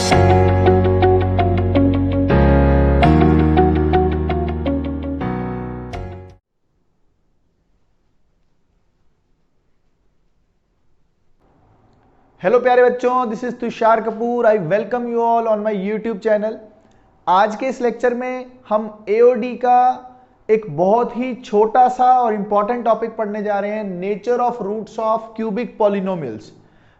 Hello प्यारे बच्चों, this is Tushar Kapoor. I welcome you all on my YouTube channel. आज के इस लेक्चर में हम एओडी का एक बहुत ही छोटा सा और इंपॉर्टेंट टॉपिक पढ़ने जा रहे हैं, nature of roots of cubic polynomials.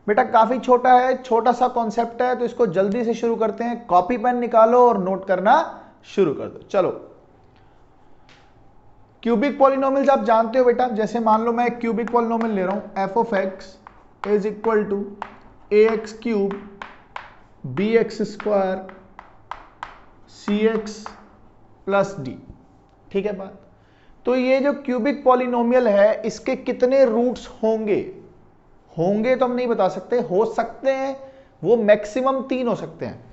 बेटा काफी छोटा है, छोटा सा कॉन्सेप्ट है, तो इसको जल्दी से शुरू करते हैं। कॉपी पेन निकालो और नोट करना शुरू कर दो। चलो, क्यूबिक पॉलिनोमियल्स आप जानते हो बेटा। जैसे मान लो मैं एक क्यूबिक पॉलिनोमियल ले रहा हूं, f of x is equal to a x cube B x square C x plus d. ठीक है बात। तो ये जो क्यूबिक पॉलिनोमियल है, इसके कितने रूट्स होंगे तो हम नहीं बता सकते, हो सकते हैं वो मैक्सिमम 3 हो सकते हैं।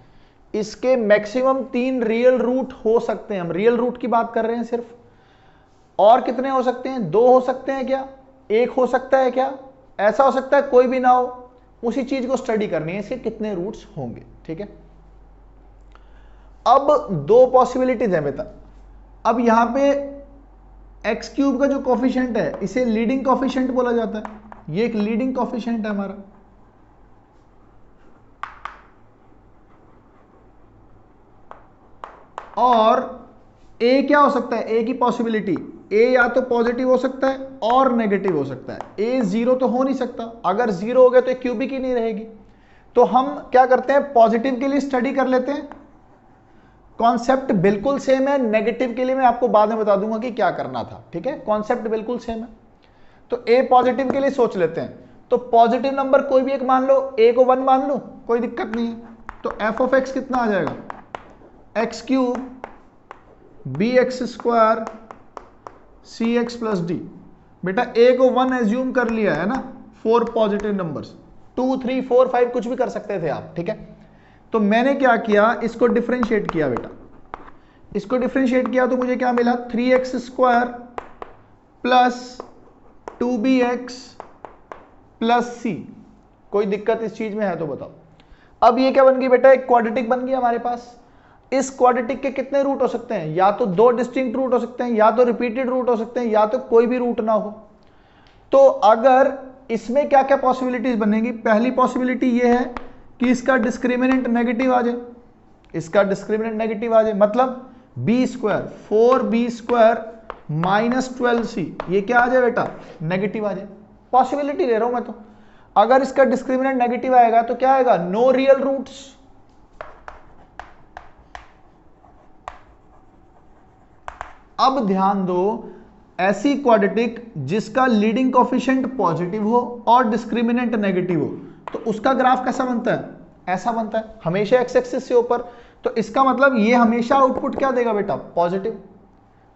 इसके मैक्सिमम 3 रियल रूट हो सकते हैं। हम रियल रूट की बात कर रहे हैं सिर्फ। और कितने हो सकते हैं? 2 हो सकते हैं क्या? 1 हो सकता है क्या? ऐसा हो सकता है कोई भी ना हो। उसी चीज को स्टडी करनी है, इसके कितने रूट्स होंगे। ठीक है। अब 2 पॉसिबिलिटीज हैं बेटा। अब यहां पे एक्स क्यूब का जो कोफिशिएंट है, इसे लीडिंग कोफिशिएंट बोला जाता है। ये एक लीडिंग कोफिशिएंट है हमारा। और ए क्या हो सकता है? ए की पॉसिबिलिटी, ए या तो पॉजिटिव हो सकता है और नेगेटिव हो सकता है। ए 0 तो हो नहीं सकता। अगर 0 हो गया तो क्यूबिक ही नहीं रहेगी। तो हम क्या करते हैं, पॉजिटिव के लिए स्टडी कर लेते हैं। कॉन्सेप्ट बिल्कुल सेम है। नेगेटिव के लिए मैं आपको बाद में बता दूंगा कि क्या करना था। ठीक है, कॉन्सेप्ट बिल्कुल सेम है। तो ए पॉजिटिव के लिए सोच लेते हैं। तो पॉजिटिव नंबर कोई भी एक मान लो, ए को 1 मान लो, कोई दिक्कत नहीं है। तो एफ ऑफ एक्स कितना आ जाएगा? X cube B x square सी एक्स प्लस डी। बेटा ए को 1 एज्यूम कर लिया है ना। 4 पॉजिटिव नंबर्स, 2 3 4 5 कुछ भी कर सकते थे आप। ठीक है। तो मैंने क्या किया, इसको डिफरेंशिएट किया बेटा। इसको डिफरेंशिएट किया तो मुझे क्या मिला? 3x square plus 2bx plus c। कोई दिक्कत इस चीज में है तो बताओ। अब ये क्या बन गई बेटा? एक क्वाड्रेटिक बन गया हमारे पास। इस क्वाड्रेटिक के कितने रूट हो सकते हैं? या तो 2 डिस्टिंक्ट रूट हो सकते हैं, या तो रिपीटेड रूट हो सकते हैं, या तो कोई भी रूट ना हो। तो अगर इसमें क्या क्या पॉसिबिलिटीज बनेगी? पहली पॉसिबिलिटी ये है कि इसका डिस्क्रिमिनेंट नेगेटिव आ जाए। इसका डिस्क्रिमिनेंट नेगेटिव आ जाए मतलब B square 4b square minus 12c, ये क्या आ जाए बेटा? नेगेटिव आ जाए। पॉसिबिलिटी ले रहा हूं मैं तो। अगर इसका डिस्क्रिमिनेंट नेगेटिव आएगा तो क्या आएगा? No real roots. अब ध्यान दो, ऐसी क्वाड्रेटिक जिसका लीडिंग कोफिशिएंट पॉजिटिव हो और डिस्क्रिमिनेंट नेगेटिव हो, तो उसका ग्राफ कैसा बनता है? ऐसा बनता है, हमेशा एक्स एक्सिस से ऊपर। तो इसका मतलब ये हमेशा आउटपुट क्या देगा बेटा? पॉजिटिव।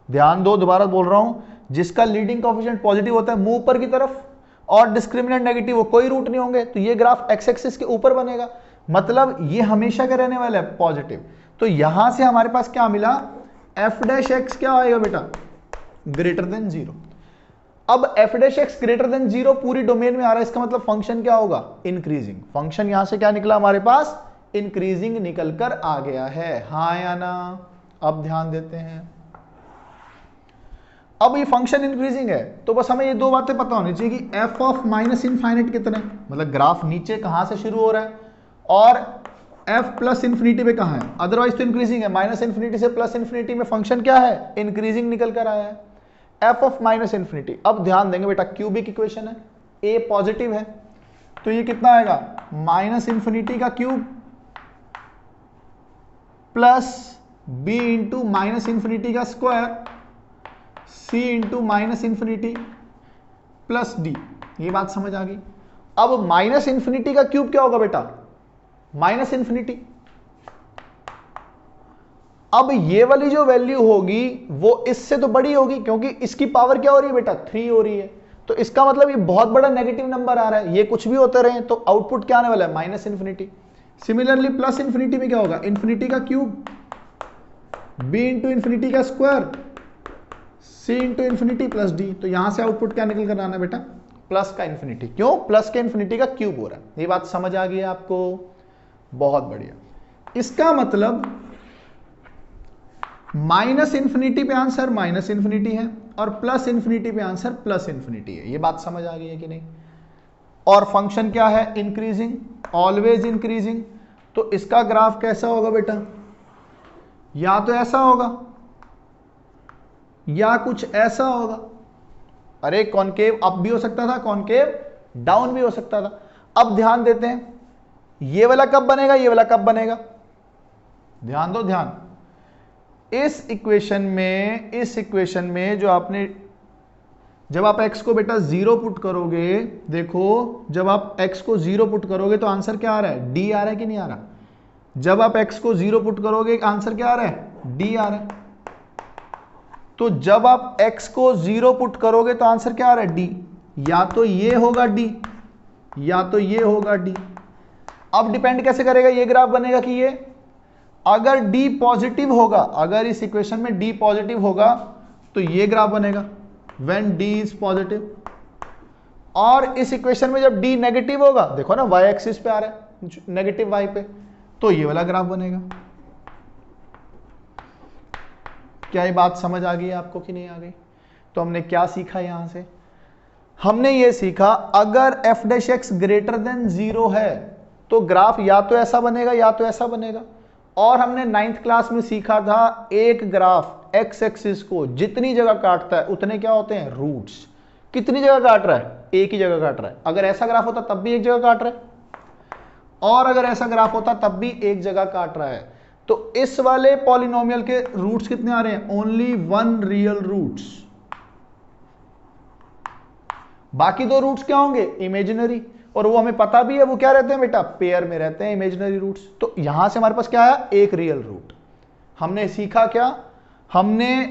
ध्यान दो, दोबारा बोल रहा हूं, जिसका लीडिंग कोफिशिएंट पॉजिटिव होता है मुंह ऊपर की तरफ और डिस्क्रिमिनेंट नेगेटिव हो, कोई रूट नहीं होंगे, तो ये ग्राफ एक्स एक्सिस के ऊपर बनेगा। मतलब ये हमेशा क्या रहने वाला है? पॉजिटिव। तो यहां से हमारे पास क्या मिला? एफ डैश एक्स क्या आएगा बेटा? Greater than 0। अब F dash x greater than 0 पूरी डोमेन में आ रहा है, इसका मतलब फंक्शन क्या होगा? इंक्रीजिंग। फंक्शन यहां से क्या निकला हमारे पास? इंक्रीजिंग निकल कर आ गया है। हाँ या ना? अब ध्यान देते हैं। अब ये फंक्शन इंक्रीजिंग है तो बस हमें ये 2 बातें पता होनी चाहिए कि एफ ऑफ माइनस इनफाइनाइट कितना है, मतलब ग्राफ नीचे कहां से शुरू हो रहा है, और एफ प्लस इंफिनिटी पे कहां है। अदरवाइज तो इंक्रीजिंग है। माइनस इंफिनिटी से प्लस इंफिनिटी में फंक्शन क्या है? इंक्रीजिंग निकल कर आया है। F of minus infinity. अब ध्यान देंगे बेटा, क्यूबिक इक्वेशन है, ए पॉजिटिव है, तो ये कितना आएगा? माइनस इंफिनिटी का cube plus B into minus infinity का square C into minus infinity plus D. ये बात समझ आ गई। अब माइनस इंफिनिटी का क्यूब क्या होगा बेटा? Minus infinity. अब ये वाली जो वैल्यू होगी वो इससे तो बड़ी होगी, क्योंकि इसकी पावर क्या हो रही है बेटा? 3 हो रही है। तो इसका मतलब ये बहुत बड़ा नेगेटिव नंबर आ रहा है। ये कुछ भी होते रहे तो आउटपुट क्या आने वाला है? Minus infinity. Similarly plus infinity में क्या होगा? इंफिनिटी का क्यूब बी इंटू इंफिनिटी का square C into infinity plus D. तो यहां से आउटपुट क्या निकल कर आना बेटा? प्लस का इंफिनिटी। क्यों? प्लस के इंफिनिटी का क्यूब हो रहा है। ये बात समझ आ गई है आपको? बहुत बढ़िया। इसका मतलब माइनस इंफिनिटी पे आंसर माइनस इंफिनिटी है और प्लस इंफिनिटी पे आंसर प्लस इंफिनिटी है। ये बात समझ आ गई है कि नहीं? और फंक्शन क्या है? Increasing, always increasing. तो इसका ग्राफ कैसा होगा बेटा? या तो ऐसा होगा या कुछ ऐसा होगा। अरे कॉनकेव अप भी हो सकता था, कॉनकेव डाउन भी हो सकता था। अब ध्यान देते हैं, ये वाला कब बनेगा, ये वाला कब बनेगा? ध्यान दो, ध्यान। इस इक्वेशन में जो आपने, जब आप x को बेटा 0 पुट करोगे, देखो जब आप x को 0 पुट करोगे तो आंसर क्या आ रहा है? d आ रहा है कि नहीं आ रहा? जब आप x को 0 पुट करोगे आंसर क्या आ रहा है? d आ रहा है। तो जब आप x को 0 पुट करोगे तो आंसर क्या आ रहा है? d। या तो ये होगा d या तो ये होगा d। अब डिपेंड कैसे करेगा? ये ग्राफ बनेगा कि ये, अगर d पॉजिटिव होगा, अगर इस इक्वेशन में d पॉजिटिव होगा तो ये ग्राफ बनेगा when d is पॉजिटिव। और इस इक्वेशन में जब d नेगेटिव होगा, देखो ना y एक्सिस पे आ रहा है, नेगेटिव y पे, तो ये वाला ग्राफ बनेगा। क्या ये बात समझ आ गई आपको कि नहीं आ गई? तो हमने क्या सीखा यहां से? हमने ये सीखा अगर f dash x greater than 0 है तो ग्राफ या तो ऐसा बनेगा या तो ऐसा बनेगा। और हमने 9th क्लास में सीखा था एक ग्राफ x एक्सिस को जितनी जगह काटता है उतने क्या होते हैं? रूट्स। कितनी जगह काट रहा है? एक ही जगह काट रहा है। अगर ऐसा ग्राफ होता तब भी एक जगह काट रहा है, और अगर ऐसा ग्राफ होता तब भी एक जगह काट रहा है। तो इस वाले पॉलिनोमियल के रूट्स कितने आ रहे हैं? Only 1 real roots. बाकी 2 रूट्स क्या होंगे? इमेजिनरी। और वो हमें पता भी है वो क्या रहते हैं बेटा? पेयर में रहते हैं इमेजिनरी रूट्स। तो यहां से हमारे पास क्या आया? एक रियल रूट। हमने सीखा क्या? हमने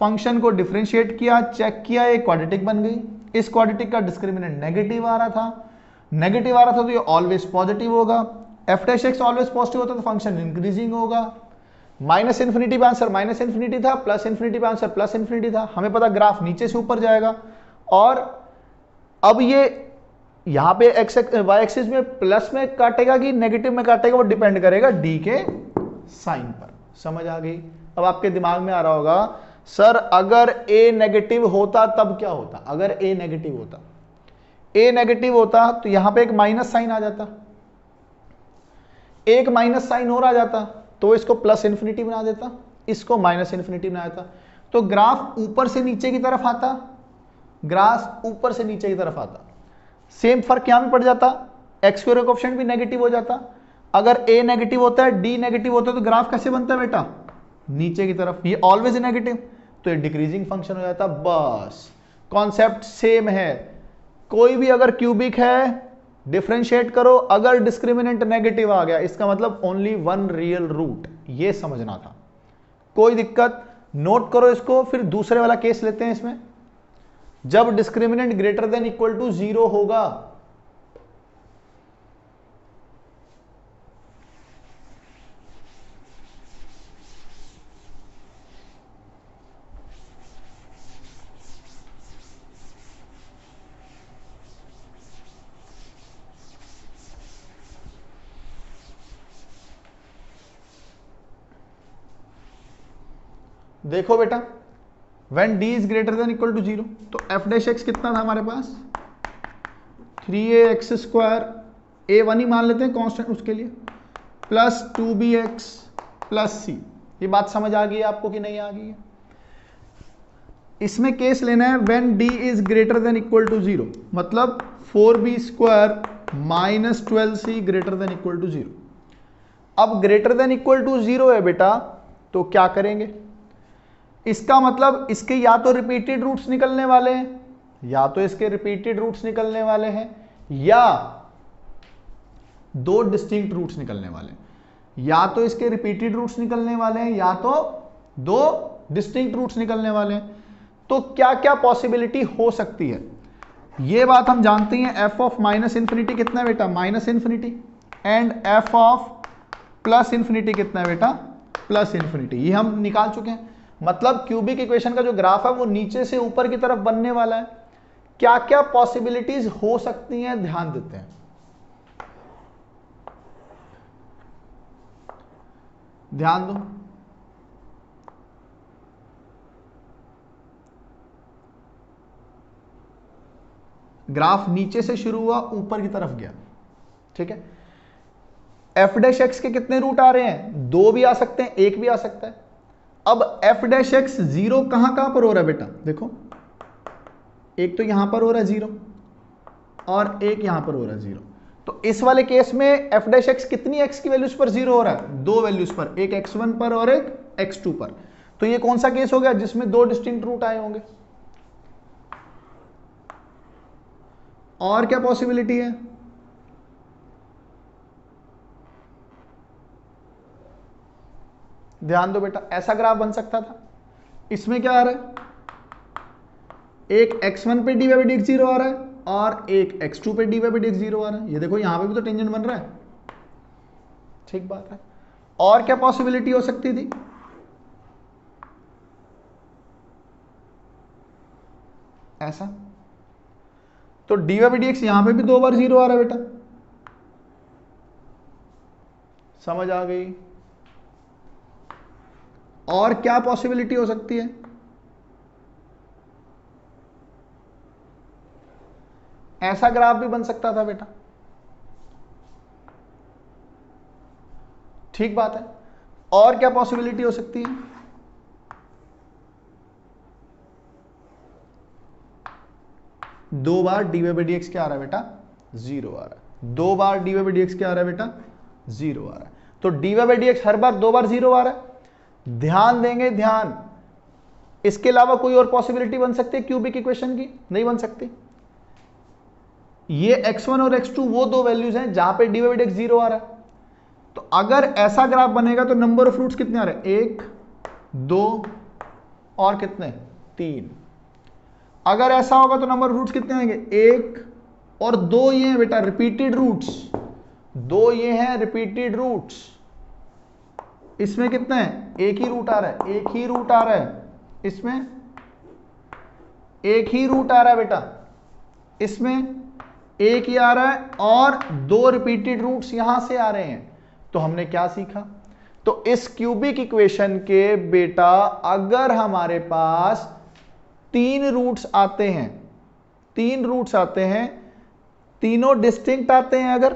फंक्शन को डिफरेंशिएट किया, चेक किया, एक क्वाड्रेटिक बन गई। इस क्वाड्रेटिक का डिस्क्रिमिनेंट नेगेटिव आ रहा था, नेगेटिव आ रहा था तो ये ऑलवेज पॉजिटिव होगा। F dash x always positive होता तो फंक्शन इंक्रीजिंग होगा। माइनस इन्फिनिटी पे आंसर माइनस इन्फिनिटी था, प्लस इन्फिनिटी पे आंसर प्लस इन्फिनिटी था। हमें पता ग्राफ नीचे से ऊपर जाएगा। और अब ये यहां पे एक्स वाई एक्सिस में प्लस में काटेगा कि नेगेटिव में काटेगा, वो डिपेंड करेगा डी के साइन पर। समझ आ गई? अब आपके दिमाग में आ रहा होगा सर अगर ए नेगेटिव होता तब क्या होता? अगर ए नेगेटिव होता, ए नेगेटिव होता तो यहां पे एक माइनस साइन आ जाता, एक माइनस साइन और आ जाता तो इसको प्लस इन्फिनिटी बना देता, इसको माइनस इन्फिनिटी बना देता। तो ग्राफ ऊपर से नीचे की तरफ आता, ग्राफ ऊपर से नीचे की तरफ आता। सेम फर्क यहां भी पड़ जाता, एक्स स्क्वायर कोएफिशिएंट भी नेगेटिव हो जाता। अगर ए नेगेटिव होता है, डी नेगेटिव होता है तो ग्राफ कैसे बनता है बेटा? नीचे की तरफ। ये ऑलवेज नेगेटिव तो ये डिक्रीजिंग फंक्शन हो जाता। बस कॉन्सेप्ट सेम है। कोई भी अगर क्यूबिक है डिफरेंशिएट करो, अगर डिस्क्रिमिनेंट नेगेटिव आ गया इसका मतलब ओनली 1 रियल रूट, ये समझना था। कोई दिक्कत? नोट करो इसको। फिर दूसरे वाला केस लेते हैं। इसमें जब discriminant greater than equal to 0 होगा, देखो बेटा when d is greater than equal to 0 तो f डैश x कितना था हमारे पास? 3ax स्क्वायर, a1 ही मान लेते हैं कांस्टेंट उसके लिए, प्लस 2bx प्लस c। ये बात समझ आ गई है आपको कि नहीं आ गई है? इसमें केस लेना है when d is greater than equal to 0, मतलब 4b square minus 12c greater than equal to 0। अब ग्रेटर देन इक्वल टू 0 है बेटा, तो क्या करेंगे? इसका मतलब इसके या तो रिपीटेड रूट्स निकलने वाले हैं, या तो इसके रिपीटेड रूट्स निकलने वाले हैं, या 2 डिस्टिंक्ट रूट्स निकलने वाले हैं। या तो इसके रिपीटेड रूट्स निकलने वाले हैं या तो 2 डिस्टिंक्ट रूट्स निकलने वाले हैं। तो क्या क्या पॉसिबिलिटी हो सकती है ये बात हम जानते हैं। एफ ऑफ माइनस इंफिनिटी कितना है बेटा? Minus infinity. And F of plus infinity कितना है बेटा? Plus infinity. ये हम निकाल चुके हैं। मतलब क्यूबिक इक्वेशन का जो ग्राफ है वो नीचे से ऊपर की तरफ बनने वाला है। क्या क्या पॉसिबिलिटीज हो सकती हैं ध्यान देते हैं। ध्यान दो, ग्राफ नीचे से शुरू हुआ, ऊपर की तरफ गया, ठीक है। एफ डैश एक्स के कितने रूट आ रहे हैं? 2 भी आ सकते हैं, 1 भी आ सकता है। अब एफ डैश एक्स 0 कहां कहां पर हो रहा है बेटा? देखो, एक तो यहां पर हो रहा है 0 और एक यहां पर हो रहा है 0। तो इस वाले केस में एफ डैश एक्स कितनी एक्स की वैल्यूज पर 0 हो रहा है? 2 वैल्यूज पर, एक x1 पर और एक x2 पर। तो ये कौन सा केस हो गया जिसमें 2 डिस्टिंक्ट रूट आए होंगे? और क्या पॉसिबिलिटी है? ध्यान दो बेटा, ऐसा ग्राफ बन सकता था। इसमें क्या आ रहा है? एक x1 पे dx 0 आ रहा है और एक x2 पे dx 0 आ रहा है। ये देखो, यहां पे भी तो टेंजेंट बन रहा है, ठीक बात है। और क्या पॉसिबिलिटी हो सकती थी? ऐसा, तो dx यहां पे भी 2 बार 0 आ रहा है बेटा, समझ आ गई? और क्या पॉसिबिलिटी हो सकती है? ऐसा ग्राफ भी बन सकता था बेटा, ठीक बात है। और क्या पॉसिबिलिटी हो सकती है? दो बार dx क्या आ रहा है बेटा? 0 आ रहा है। 2 बार dx क्या आ रहा है बेटा? 0 आ रहा है। तो dx हर बार 2 बार 0 आ रहा है। ध्यान देंगे, ध्यान। इसके अलावा कोई और पॉसिबिलिटी बन सकती है क्यूबिक इक्वेशन की? नहीं बन सकती। ये x1 और x2 वो दो वैल्यूज हैं जहां पे dx 0 आ रहा है। तो अगर ऐसा ग्राफ बनेगा तो नंबर ऑफ रूट्स कितने आ रहे हैं? 1, 2 और कितने? 3। अगर ऐसा होगा तो नंबर ऑफ रूट्स कितने आएंगे? 1 और 2 ये हैं बेटा रिपीटेड रूट्स, 2 ये हैं रिपीटेड रूट्स। इसमें कितने हैं? एक ही रूट आ रहा है, एक ही रूट आ रहा है। इसमें एक ही रूट आ रहा है बेटा, इसमें एक ही आ रहा है और 2 रिपीटेड रूट्स यहां से आ रहे हैं। तो हमने क्या सीखा? तो इस क्यूबिक इक्वेशन के बेटा अगर हमारे पास 3 रूट्स आते हैं, 3 रूट्स आते हैं, तीनों डिस्टिंक्ट आते हैं, अगर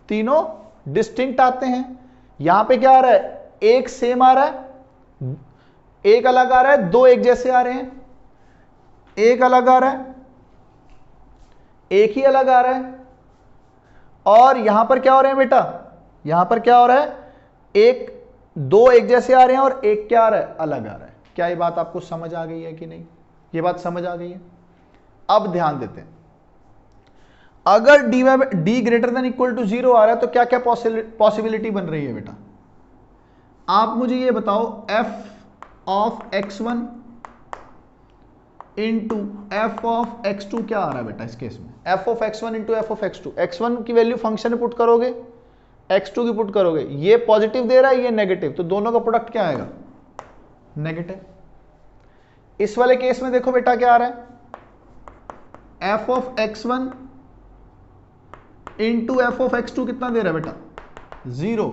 तीनों डिस्टिंक्ट आते हैं, यहां पे क्या आ रहा है? एक सेम आ रहा है, एक अलग आ रहा है, 2 एक जैसे आ रहे हैं, एक अलग आ रहा है, एक ही अलग आ रहा है। और यहां पर क्या हो रहे हैं बेटा? यहां पर क्या हो रहा है? 2 एक जैसे आ रहे हैं और एक क्या आ रहा है? अलग आ रहा है। क्या ये बात आपको समझ आ गई है कि नहीं? ये बात समझ आ गई है। अब ध्यान देते हैं, अगर d greater than equal to 0 आ रहा है तो क्या क्या पॉसिबिलिटी बन रही है बेटा? आप मुझे ये बताओ, f of x1 into F of x2 क्या आ रहा है बेटा इस केस में? f of x1 into F of x2, x1 की वैल्यू फंक्शन में पुट करोगे, x2 की पुट करोगे, ये पॉजिटिव दे रहा है, ये नेगेटिव, तो दोनों का प्रोडक्ट क्या आएगा? नेगेटिव। इस वाले केस में देखो बेटा क्या आ रहा है? f of x1 into F of x2 कितना दे रहा है बेटा? 0।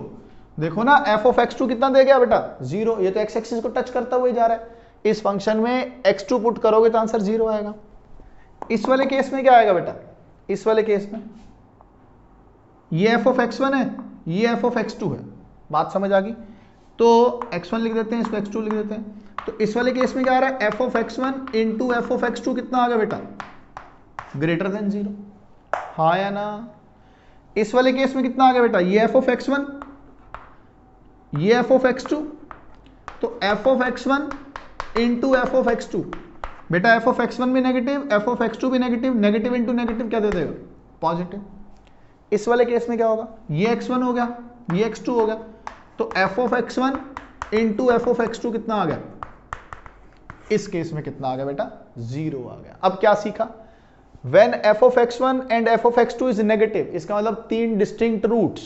देखो ना, f ऑफ x2 कितना दे गया बेटा? 0। ये तो x एक्सिस को टच करता हुआ ही जा रहा है। इस फंक्शन में x2 पुट करोगे तो आंसर 0 आएगा। इस वाले केस में क्या आएगा बेटा? इस वाले केस में ये f ऑफ x1 है, ये f ऑफ x2 है। बात समझ आ गई? तो x1 लिख देते हैं, इसको x2 लिख देते हैं। तो इस वाले केस में क्या आ रहा है? f of x1 into F of x2 कितना आ गया बेटा? Greater than 0। हाँ या ना? इस वाले केस में कितना आ गया बेटा? ये f ऑफ x1, ये f ऑफ x2, तो f of x1 into F of x2, बेटा f ऑफ x1 भी नेगेटिव, f ऑफ x2 भी नेगेटिव, नेगेटिव इंटू नेगेटिव क्या दे देगा? पॉजिटिव। इस वाले केस में क्या होगा? ये x1 हो गया, ये x2 हो गया, तो f of x1 into F of x2 कितना आ गया? इस केस में कितना आ गया बेटा? 0 आ गया। अब क्या सीखा? When f of x1 and f of x2 is negative, इसका मतलब 3 distinct roots.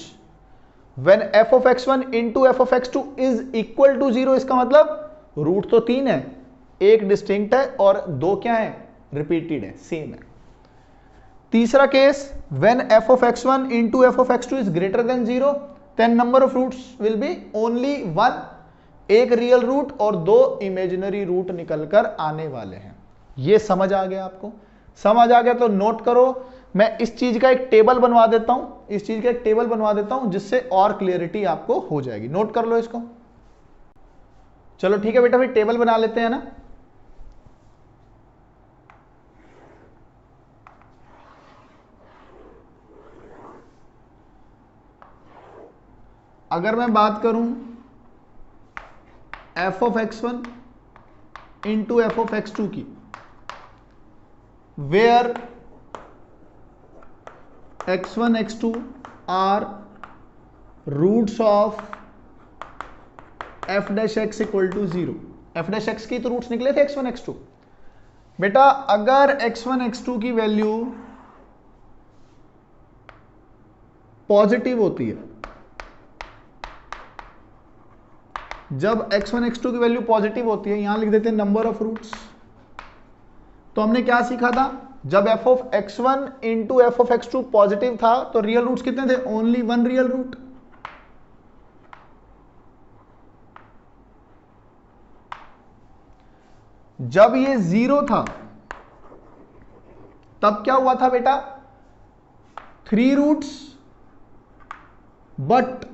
When f of x1 into f of x2 is equal to 0, इसका मतलब रूट तो 3 है, एक डिस्टिंक्ट है और 2 क्या है? रिपीटेड है, सेम है। तीसरा case, when f of x1 into f of x2 is greater than 0, then number of roots will be only 1, एक रियल रूट और 2 इमेजिनरी रूट निकलकर आने वाले हैं। ये समझ आ गया आपको? समझ आ गया तो नोट करो। मैं इस चीज का एक टेबल बनवा देता हूं, जिससे और क्लियरिटी आपको हो जाएगी। नोट कर लो इसको। चलो ठीक है बेटा, फिर टेबल बना लेते हैं ना। अगर मैं बात करूं f of x1 into f of x2 की, where x1 x2 are roots of f dash x equal to 0। f dash x की तो रूट्स निकले थे x1 x2। बेटा अगर x1 x2 की वैल्यू पॉजिटिव होती है, जब x1 x2 की वैल्यू पॉजिटिव होती है, यहां लिख देते हैं नंबर ऑफ रूट्स। तो हमने क्या सीखा था? जब f of x1 into f of x2 positive था तो रियल रूट्स कितने थे? Only 1 real root. जब ये 0 था तब क्या हुआ था बेटा? 3 roots but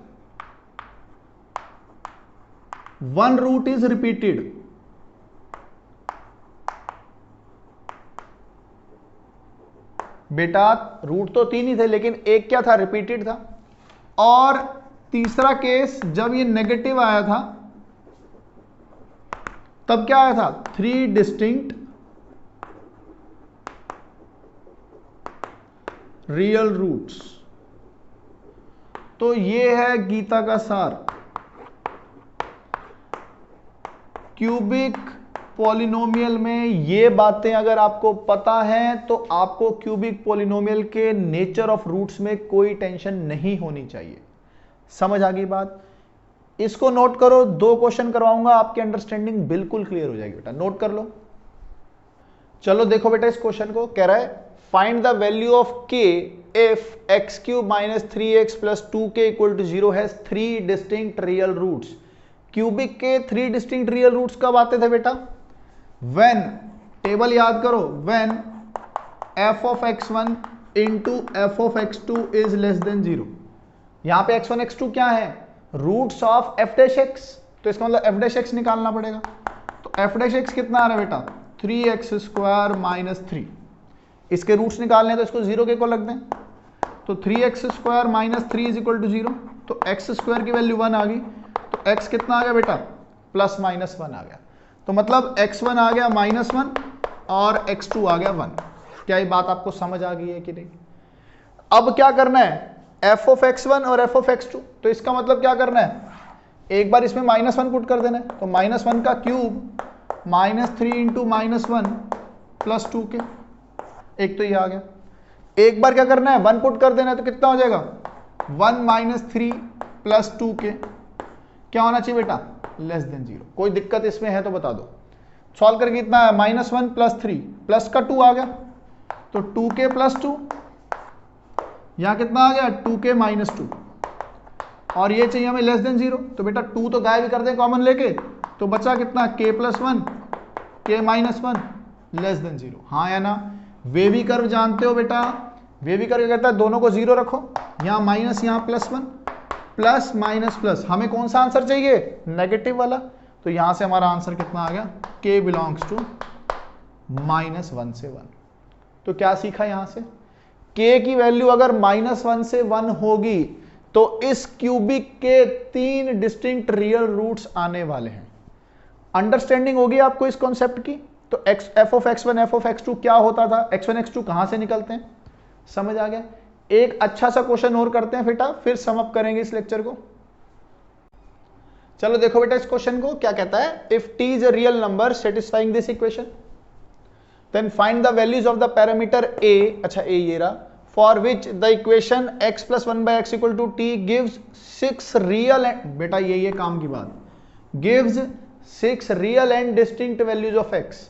1 root is repeated. बेटा रूट तो 3 ही थे, लेकिन एक क्या था? रिपीटेड था। और तीसरा केस जब ये नेगेटिव आया था तब क्या आया था? 3 डिस्टिंक्ट रियल रूट्स। तो ये है गीता का सार। क्यूबिक पॉलिनोमियल में ये बातें अगर आपको पता है तो आपको क्यूबिक पॉलिनोमियल के नेचर ऑफ रूट्स में कोई टेंशन नहीं होनी चाहिए। समझ आ गई बात? इसको नोट करो, 2 क्वेश्चन करवाऊंगा, आपकी अंडरस्टैंडिंग बिल्कुल क्लियर हो जाएगी। बेटा नोट कर लो। चलो देखो बेटा, इस क्वेश्चन को कह रहा है find the value of k if x cube minus 3x plus 2k equal to 0 has 3 distinct real roots. Cubic के 3 डिस्टिंक्ट रियल रूट्स कब आते थे बेटा? व्हेन, टेबल याद करो, when f of x1 into f of x2 is less than 0। यहां पे x1 x2 क्या है? Roots of f dash x। तो इसका मतलब f डैश x निकालना पड़ेगा। तो f डैश x कितना आ रहा है बेटा? 3x square minus 3। इसके रूट्स निकालने हैं तो इसको 0 के को लग दें। तो 3x square minus 3 is equal to 0। तो x स्क्वायर की वैल्यू 1 आ गई। तो x कितना आ गया बेटा? प्लस माइनस 1 आ गया। तो मतलब x1 आ गया -1 और x2 आ गया 1। क्या ये बात आपको समझ आ गई है कि नहीं? अब क्या करना है? f ऑफ x1 और f ऑफ x2। तो इसका मतलब क्या करना है? एक बार इसमें -1 पुट कर देना है। तो -1 का क्यूब -3 इंटू -1 प्लस 2k। एक तो ये आ गया। एक बार क्या करना है? 1 पुट कर देना है। तो कितना हो जाएगा? 1 - 3 प्लस 2k। क्या होना चाहिए बेटा? Less than 0। कोई दिक्कत इसमें है तो बता दो। सॉल्व करके कितना है? -1 प्लस 3 प्लस का 2 आ गया। तो 2k प्लस 2, यहां कितना आ गया? 2k minus 2। और ये चाहिए हमें लेस देन 0। तो बेटा 2 तो गायब कर दें कॉमन लेके। तो बचा कितना? k plus 1 k minus 1 less than 0। हाँ या ना? वेवी कर्व जानते हो बेटा? वेवी कर्व क्या कहता है? दोनों को 0 रखो, यहां माइनस यहां +1, प्लस माइनस प्लस। हमें कौन सा आंसर चाहिए? नेगेटिव वाला। तो यहां से हमारा आंसर कितना आ गया? k बिलोंग्स टू -1 से 1। तो क्या सीखा यहां से? k की वैल्यू अगर -1 से 1 होगी तो इस क्यूबिक के 3 डिस्टिंक्ट रियल रूट्स आने वाले हैं। अंडरस्टैंडिंग होगी आपको इस कॉन्सेप्ट की? तो f of x1 f of x2 क्या होता था? x1 x2 कहां से निकलते हैं? समझ आ गया? एक अच्छा सा क्वेश्चन और करते हैं बेटा, फिर सम अप करेंगे इस लेक्चर को। चलो देखो बेटा इस क्वेश्चन को क्या कहता है? If t is a real number satisfying this equation then find the values of the parameter a। अच्छा a ये रहा। For which the equation x plus 1/x equal to t gives 6 real, बेटा ये काम की बात, gives 6 real and distinct values of x।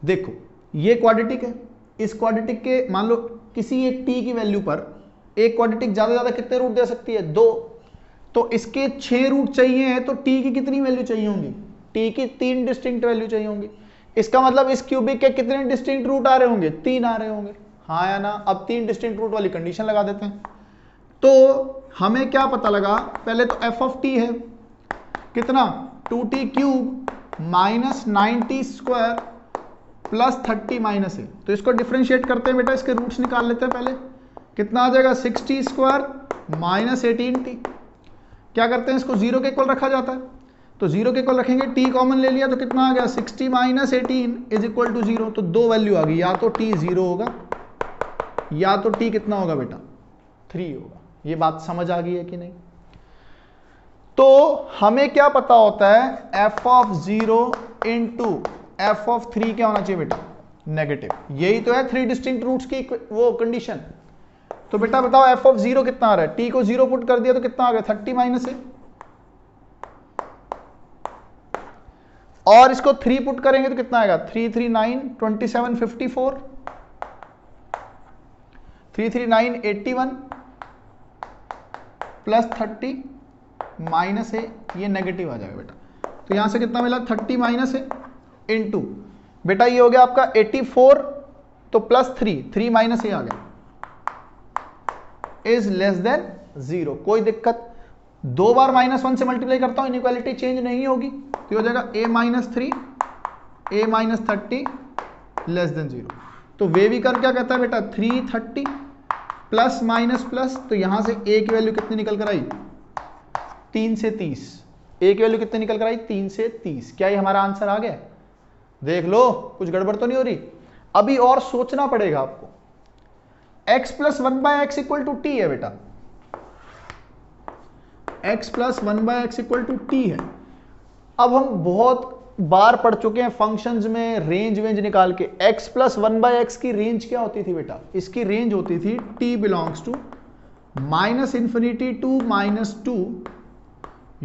देखो ये क्वाड्रेटिक है। इस क्वाड्रेटिक के मान लो किसी एक t की वैल्यू पर एक क्वाड्रेटिक ज्यादा कितने रूट दे सकती है? 2। तो इसके 6 रूट चाहिए हैं, तो t की कितनी वैल्यू चाहिए होंगी? t की 3 डिस्टिंक्ट वैल्यू चाहिए होंगी। इसका मतलब इस क्यूबिक के कितने डिस्टिंक्ट रूट आ रहे होंगे? 3 आ रहे होंगे, हाँ या ना? अब 3 डिस्टिंक्ट रूट वाली कंडीशन लगा देते हैं। तो हमें क्या पता लगा? पहले तो f ऑफ t है कितना? 2t cube minus 90 square plus 30 minus है। तो इसको डिफरेंशिएट करते हैं बेटा, इसके रूट्स निकाल लेते हैं पहले। कितना आ जाएगा? 60 स्क्वायर माइनस 18t। क्या करते हैं? इसको 0 के इक्वल रखा जाता है, तो 0 के इक्वल रखेंगे, t कॉमन ले लिया तो कितना आ गया? 60 माइनस 18 इज इक्वल टू 0। तो दो वैल्यू आ गई, या तो t 0 होगा या तो t कितना होगा बेटा? 3 होगा। ये बात समझ आ गई है कि नहीं? तो हमें क्या पता होता है? f of 0 into f of 3 क्या होना चाहिए बेटा? नेगेटिव। यही तो है 3 डिस्टिंक्ट रूट्स की वो कंडीशन। तो बेटा बताओ f ऑफ 0 कितना आ रहा है? t को 0 पुट कर दिया तो कितना आ गया? 30 माइनस है, और इसको 3 पुट करेंगे तो कितना आएगा? 3 3 9 27 54 3 3 9 81 प्लस 30 माइनस है, ये नेगेटिव आ जाएगा बेटा। तो यहां से कितना मिला? 30 माइनस है इनटू बेटा ये हो गया आपका 84, तो प्लस 3 माइनस ये आ गया, इज लेस देन 0। कोई दिक्कत? दो बार -1 से मल्टीप्लाई करता हूं, इनइक्वालिटी चेंज नहीं होगी, तो हो जाएगा a minus 3 a minus 30 less than 0। तो वे भी कर क्या कहता है बेटा? 330 प्लस माइनस प्लस, तो यहां से a की वैल्यू कितनी निकल कर आई? 3 से 30। a की वैल्यू कितनी निकल कर आई? 3 से 30। क्या ये हमारा आंसर आ गया? देख लो, कुछ गड़बड़ तो नहीं हो रही? अभी और सोचना पड़ेगा आपको। x plus 1/x equal to t है बेटा, x plus 1/x equal to t है। अब हम बहुत बार पढ़ चुके हैं फंक्शंस में रेंज वेंज निकाल के। x प्लस 1/x की रेंज क्या होती थी बेटा? इसकी रेंज होती थी t belongs to minus infinity to minus 2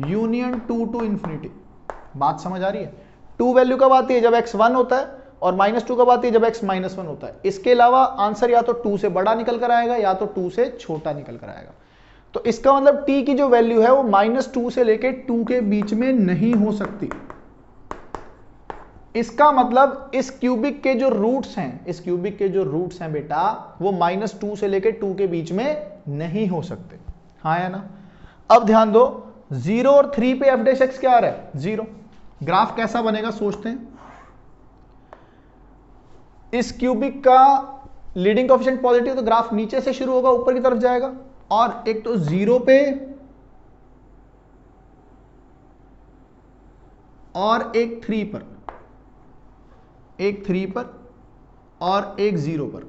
union 2 to infinity. बात समझ आ रही है? 2 वैल्यू कब आती है? जब x 1 होता है, और -2 कब आती है? जब x -1 होता है। इसके अलावा आंसर या तो 2 से बड़ा निकल कर आएगा या तो 2 से छोटा निकल कर आएगा। तो इसका मतलब t की जो वैल्यू है वो -2 से लेके 2 के बीच में नहीं हो सकती। इसका मतलब इस क्यूबिक के जो रूट्स हैं, इस क्यूबिक के जो रूट्स हैं बेटा, वो -2 से लेके 2 के बीच में नहीं हो सकते, हाँ या ना? अब ध्यान दो, 0 और 3 पे f' क्या आ रहा है? 0। ग्राफ कैसा बनेगा सोचते हैं। इस क्यूबिक का लीडिंग कोएफिशिएंट पॉजिटिव, तो ग्राफ नीचे से शुरू होगा, ऊपर की तरफ जाएगा। और एक तो 0 पे और एक 3 पर, एक 3 पर और एक 0 पर।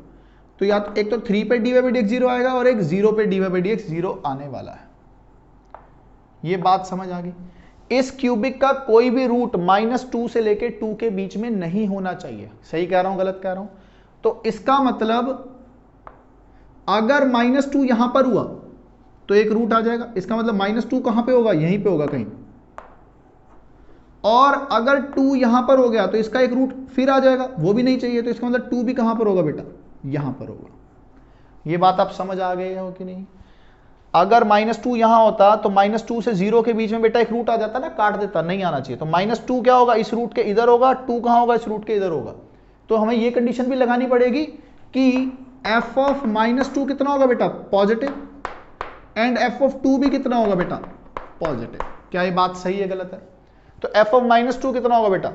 तो या तो एक तो 3 पे dy/dx 0 आएगा और एक 0 पे dy/dx 0 आने वाला है। ये बात समझ आ गई? इस क्यूबिक का कोई भी रूट -2 से लेके 2 के बीच में नहीं होना चाहिए। सही कह रहा हूं, गलत कह रहा हूं? तो इसका मतलब अगर -2 यहां पर हुआ तो एक रूट आ जाएगा। इसका मतलब -2 कहां पे होगा? यहीं पे होगा कहीं। और अगर 2 यहां पर हो गया तो इसका एक रूट फिर आ जाएगा, वो भी नहीं चाहिए। तो इसका मतलब 2 भी कहां पर होगा बेटा? यहां पर होगा। ये बात आप समझ आ गए हो कि नहीं? अगर -2 यहां होता तो -2 से 0 के बीच में बेटा एक रूट आ जाता ना, काट देता, नहीं आना चाहिए। तो -2 क्या होगा? इस रूट के इधर होगा, 2 कहां होगा? इस रूट के इधर होगा। तो हमें ये कंडीशन भी लगानी पड़ेगी कि f ऑफ -2 कितना होगा बेटा? पॉजिटिव। एंड f ऑफ 2 भी कितना होगा बेटा? पॉजिटिव। क्या ये बात सही है, गलत है? तो f ऑफ -2 कितना होगा बेटा?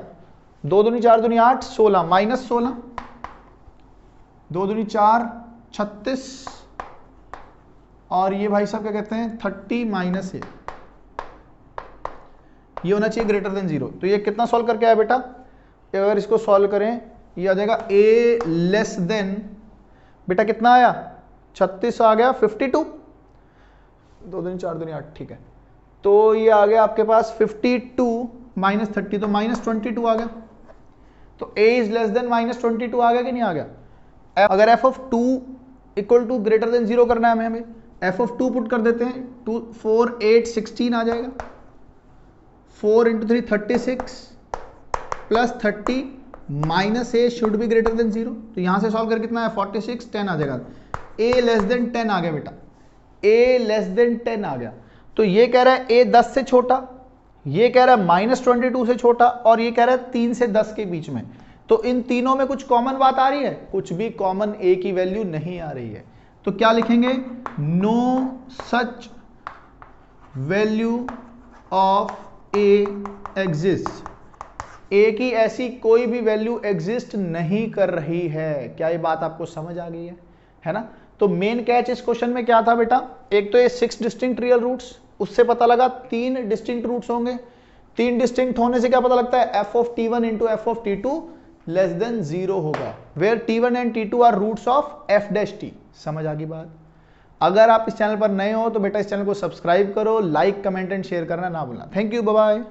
2 दूनी 4 दूनी 8, 16 -16, 2 दूनी 4 36, और ये भाई साहब क्या कहते हैं? 30 माइनस है। ये होना चाहिए ग्रेटर देन 0। तो ये कितना सॉल्व करके आया बेटा? अगर इसको सॉल्व करें, ये आ जाएगा a लेस देन बेटा कितना आया? 36 आ गया, 52, 2 दूनी 4 दूनी 8, ठीक है। तो ये आ गया आपके पास 52 माइनस 30, तो -22 आ गया। तो a इज लेस देन -22 आ गया कि नहीं आ गया? अगर f of 2 equal to greater than 0 करना है हमें, f ऑफ 2 पुट कर देते हैं। 2 4 8 16 आ जाएगा। 4 × 3 36 plus 30 minus a should be greater than 0। तो यहां से सॉल्व कर कितना है? 46 10 आ जाएगा। a लेस देन 10 आ गया बेटा, a लेस देन 10 आ गया। तो ये कह रहा है ए 10 से छोटा, ये कह रहा है -22 से छोटा, और ये कह रहा है 3 से 10 के बीच में। तो इन तीनों में कुछ कॉमन बात आ रही है? कुछ भी कॉमन ए की वैल्यू नहीं आ रही है। तो क्या लिखेंगे? No such value of A exist. A की ऐसी कोई भी वैल्यू एग्जिस्ट नहीं कर रही है। क्या ये बात आपको समझ आ गई है ना? तो मेन कैच इस क्वेश्चन में क्या था बेटा? एक तो ये 6 डिस्टिंक्ट रियल रूट्स, उससे पता लगा 3 डिस्टिंक्ट रूट्स होंगे। 3 डिस्टिंक्ट होने से क्या पता लगता है? f of t1 into f of t2 less than 0 होगा, where t1 and t2 are roots of f dash t। समझ आ गई बात? अगर आप इस चैनल पर नए हो तो बेटा इस चैनल को सब्सक्राइब करो, लाइक कमेंट एंड शेयर करना ना भूलना। Thank you, bye bye.